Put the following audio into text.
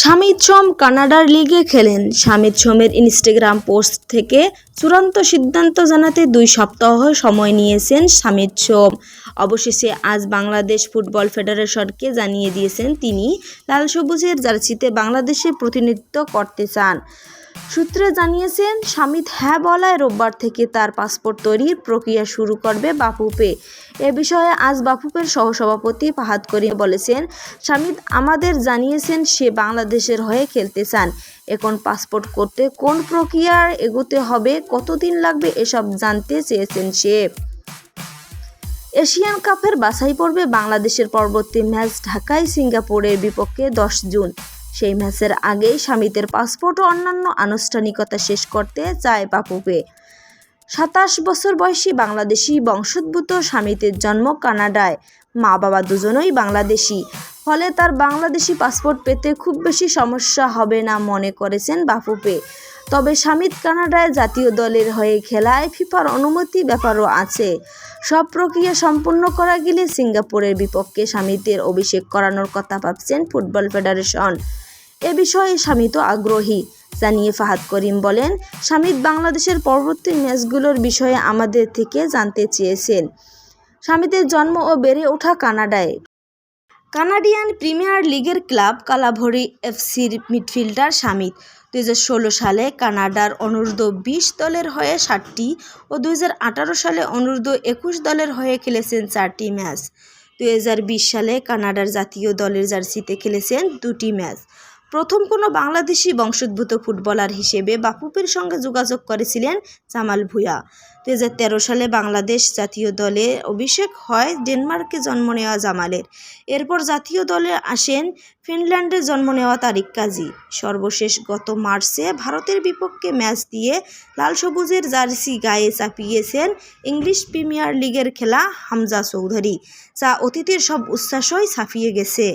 শামিদ সোম কানাডার লিগে খেলেন। শামিদ সোমের ইনস্টাগ্রাম পোস্ট থেকে চূড়ান্ত সিদ্ধান্ত জানাতে 2 সপ্তাহ সময় নিয়েছেন শামিদ সোম। অবশেষে আজ বাংলাদেশ ফুটবল ফেডারেশনকে জানিয়ে দিয়েছেন তিনি লাল সবুজের জার্সিতে বাংলাদেশে প্রতিনিধিত্ব করতে চান। সূত্রে জানিয়েছেন শামিদ হ্যাঁ বলায় রোববার থেকে তার পাসপোর্ট তৈরির প্রক্রিয়া শুরু করবে বাফুফে। এ বিষয়ে আজ বাফুফের সহসভাপতি ফাহাদ করিম বলেছেন, শামিদ আমাদের জানিয়েছেন সে বাংলাদেশের হয়ে খেলতে চান। এখন পাসপোর্ট করতে কোন প্রক্রিয়ার এগোতে হবে, কতদিন লাগবে এসব জানতে চেয়েছেন সে। এশিয়ান কাপের বাছাই পর্বে বাংলাদেশের পরবর্তী ম্যাচ ঢাকায় সিঙ্গাপুরের বিপক্ষে 10 জুন। সেই ম্যাচের আগেই শামিদের পাসপোর্ট ও অন্যান্য আনুষ্ঠানিকতা শেষ করতে চায় বাফুফে। 27 বছর বয়সী বাংলাদেশি বংশোদ্ভূত শামিদের জন্ম কানাডায়। মা বাবা দুজনই বাংলাদেশি, ফলে তার বাংলাদেশি পাসপোর্ট পেতে খুব বেশি সমস্যা হবে না মনে করেছেন বাফুফে। তবে শামিদ কানাডায় জাতীয় দলের হয়ে খেলায় ফিফার অনুমতি ব্যাপারও আছে। সব প্রক্রিয়া সম্পূর্ণ করা গেলে সিঙ্গাপুরের বিপক্ষে শামিদের অভিষেক করানোর কথা ভাবছেন ফুটবল ফেডারেশন। এ বিষয়ে শামিদও আগ্রহী জানিয়ে ফাহাদ করিম বলেন, শামিদ বাংলাদেশের পরবর্তী ম্যাচগুলোর বিষয়ে আমাদের থেকে জানতে চেয়েছেন। শামিদের জন্ম ও বেড়ে ওঠা কানাডায়। কানাডিয়ান প্রিমিয়ার লিগের ক্লাব কালাভরি এফসির মিডফিল্ডার শামিদ 2016 সালে কানাডার অনূর্ধ্ব-20 দলের হয়ে 7টি ও 2018 সালে অনূর্ধ্ব-21 দলের হয়ে খেলেছেন 4টি ম্যাচ। 2020 সালে কানাডার জাতীয় দলের জার্সিতে খেলেছেন 2টি ম্যাচ। প্রথম কোনো বাংলাদেশি বংশোদ্ভূত ফুটবলার হিসেবে বাফুফের সঙ্গে যোগাযোগ করেছিলেন জামাল ভুঁইয়া। 2013 সালে বাংলাদেশ জাতীয় দলে অভিষেক হয় ডেনমার্কে জন্ম নেওয়া জামালের। এরপর জাতীয় দলে আসেন ফিনল্যান্ডে জন্ম নেওয়া তারিক কাজী। সর্বশেষ গত মার্চে ভারতের বিপক্ষে ম্যাচ দিয়ে লাল সবুজের জার্সি গায়ে চাপিয়েছেন ইংলিশ প্রিমিয়ার লিগের খেলা হামজা চৌধুরী, যা অতীতের সব উচ্ছ্বাসই ছাপিয়ে গেছে।